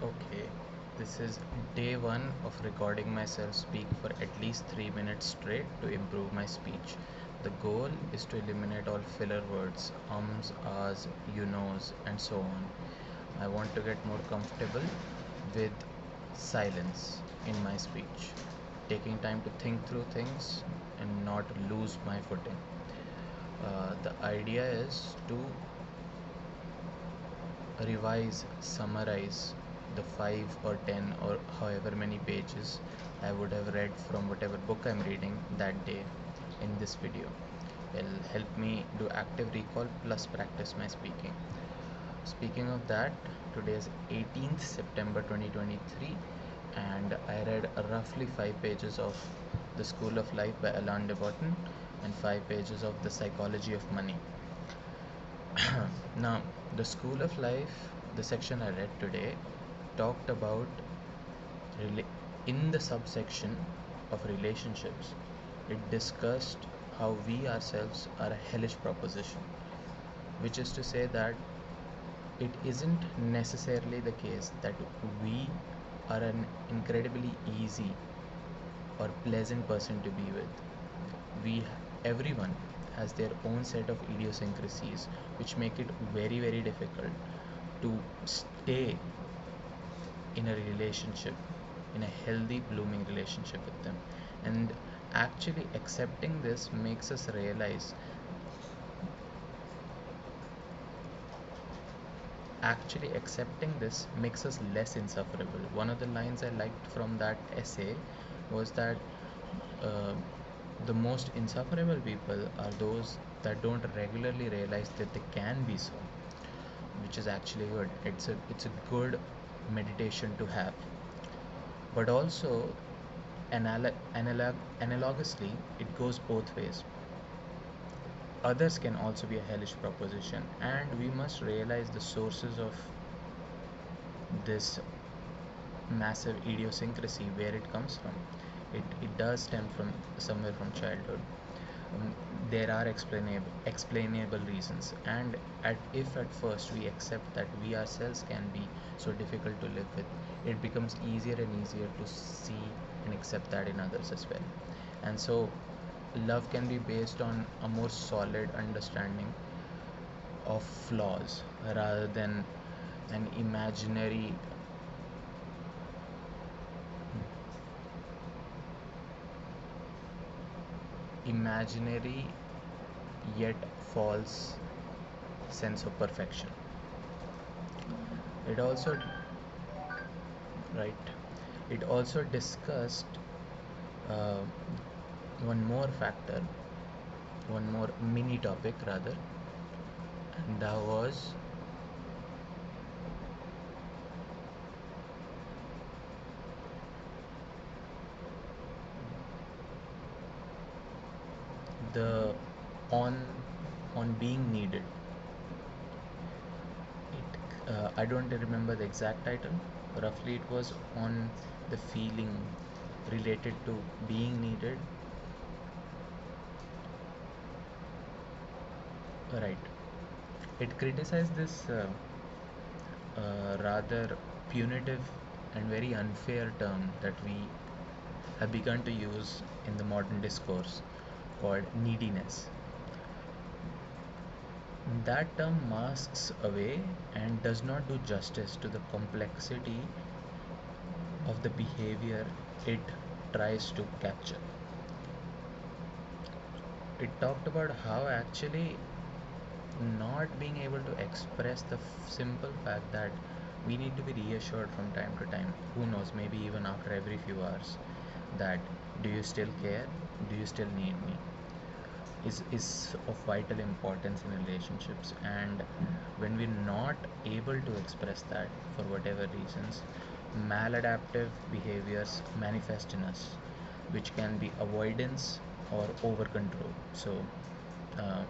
Okay, this is day one of recording myself speak for at least 3 minutes straight to improve my speech. The goal is to eliminate all filler words, ums, ahs, you knows, and so on. I want to get more comfortable with silence in my speech, taking time to think through things and not lose my footing. The idea is to revise, summarize the 5 or 10 or however many pages I would have read from whatever book I'm reading that day in this video. It'll help me do active recall plus practice my speaking. Speaking of that, today is 18th September 2023 and I read roughly 5 pages of The School of Life by Alain de Botton and 5 pages of The Psychology of Money. Now, the School of Life, the section I read today, talked about in the subsection of relationships, it discussed how we ourselves are a hellish proposition, which is to say that it isn't necessarily the case that we are an incredibly easy or pleasant person to be with. We Everyone has their own set of idiosyncrasies which make it very difficult to stay in a relationship, in a healthy blooming relationship with them. And actually accepting this makes us realize actually accepting this makes us less insufferable. One of the lines I liked from that essay was that uh, the most insufferable people are those that don't regularly realize that they can be so, which is actually good. It's a good meditation to have. But also analogously, it goes both ways. Others can also be a hellish proposition, and we must realize the sources of this massive idiosyncrasy, where it comes from. It does stem from somewhere from childhood. um, there are explainable reasons, and if at first we accept that we ourselves can be so difficult to live with, it becomes easier and easier to see and accept that in others as well. And so love can be based on a more solid understanding of flaws rather than an imaginary yet false sense of perfection. It also right it also discussed uh, one more factor, one more mini topic rather, and that was the on on being needed. I don't remember the exact title. Roughly, it was on the feeling related to being needed. Right. It criticized this rather punitive and very unfair term that we have begun to use in the modern discourse called neediness. That term masks away and does not do justice to the complexity of the behavior it tries to capture. It talked about how actually not being able to express the simple fact that we need to be reassured from time to time, who knows, maybe even after every few hours, that do you still care, do you still need me, is of vital importance in relationships. And when we're not able to express that for whatever reasons, maladaptive behaviors manifest in us, which can be avoidance or over control. So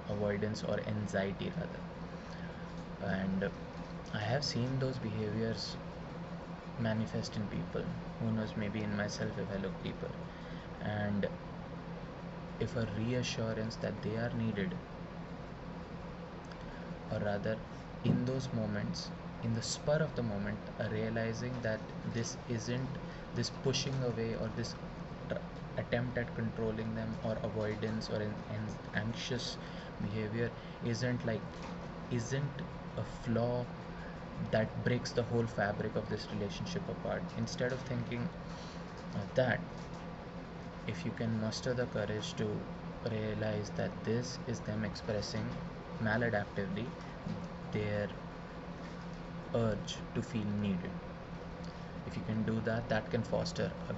avoidance or anxiety rather. And I have seen those behaviors manifest in people, who knows, maybe in myself if I look deeper. And if a reassurance that they are needed, or rather in those moments in the spur of the moment, realizing that this isn't this pushing away or this tr- attempt at controlling them or avoidance or an anxious behavior isn't a flaw that breaks the whole fabric of this relationship apart. Instead of thinking that, if you can muster the courage to realize that this is them expressing maladaptively their urge to feel needed, if you can do that, that can foster a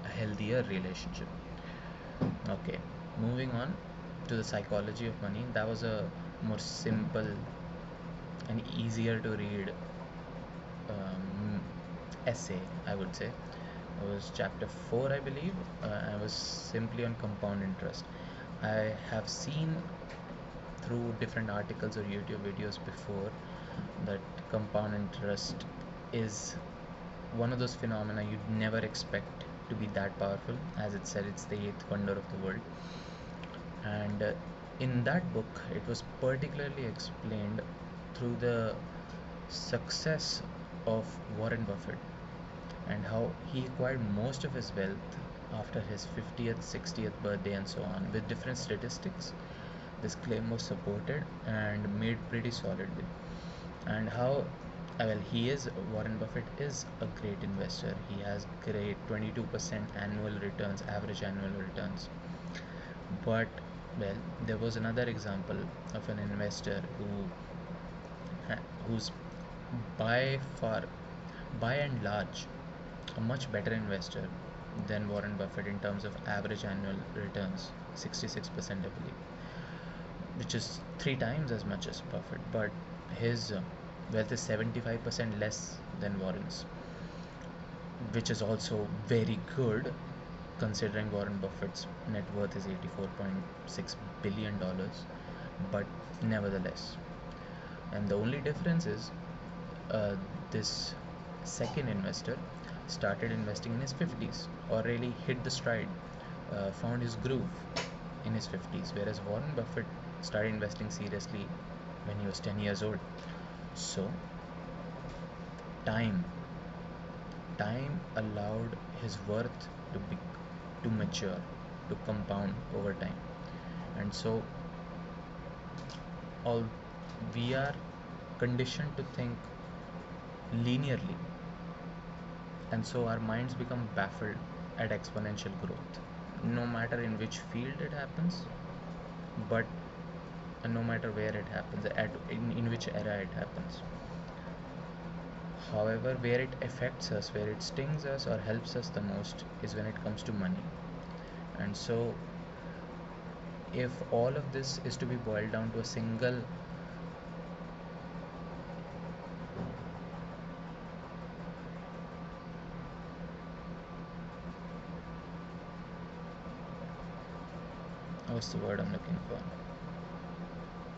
healthier relationship. Okay, moving on to the psychology of money. That was a more simple and easier to read um, essay, I would say. It was chapter 4, I believe. I was simply on compound interest. I have seen through different articles or YouTube videos before that compound interest is one of those phenomena you'd never expect to be that powerful. As it said, it's the eighth wonder of the world. And in that book, it was particularly explained through the success of Warren Buffett and how he acquired most of his wealth after his 50th, 60th birthday, and so on, with different statistics. This claim was supported and made pretty solidly. And how, well, Warren Buffett is a great investor. He has great 22% annual returns, average annual returns. But, well, there was another example of an investor who's by far, by and large, a much better investor than Warren Buffett in terms of average annual returns, 66%, I believe, which is three times as much as Buffett. But his wealth is 75% less than Warren's, which is also very good considering Warren Buffett's net worth is $84.6 billion, but nevertheless. And the only difference is uh, this second investor started investing in his 50s, or really hit the stride, found his groove in his 50s, whereas Warren Buffett started investing seriously when he was 10 years old. So, time time allowed his worth to mature, to compound over time. And so, all we are conditioned to think linearly, and so our minds become baffled at exponential growth, no matter in which field it happens, but no matter where it happens, in which era it happens. However, where it affects us, where it stings us or helps us the most, is when it comes to money. And so, if all of this is to be boiled down to a single, what's the word I'm looking for?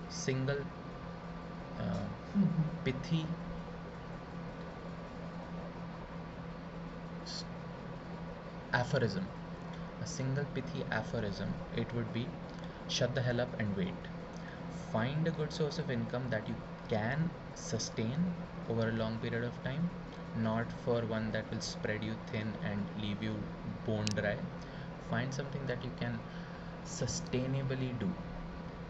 Single pithy aphorism, a single pithy aphorism, it would be shut the hell up and wait. Find a good source of income that you can sustain over a long period of time, not for one that will spread you thin and leave you bone dry. Find something that you can sustainably do,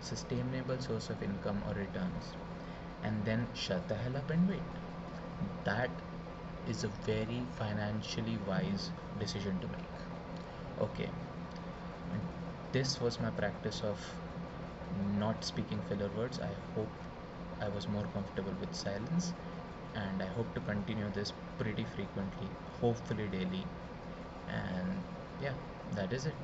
sustainable source of income or returns, and then shut the hell up and wait. That is a very financially wise decision to make. Okay, and this was my practice of not speaking filler words. I hope I was more comfortable with silence, and I hope to continue this pretty frequently, hopefully daily. And yeah, that is it.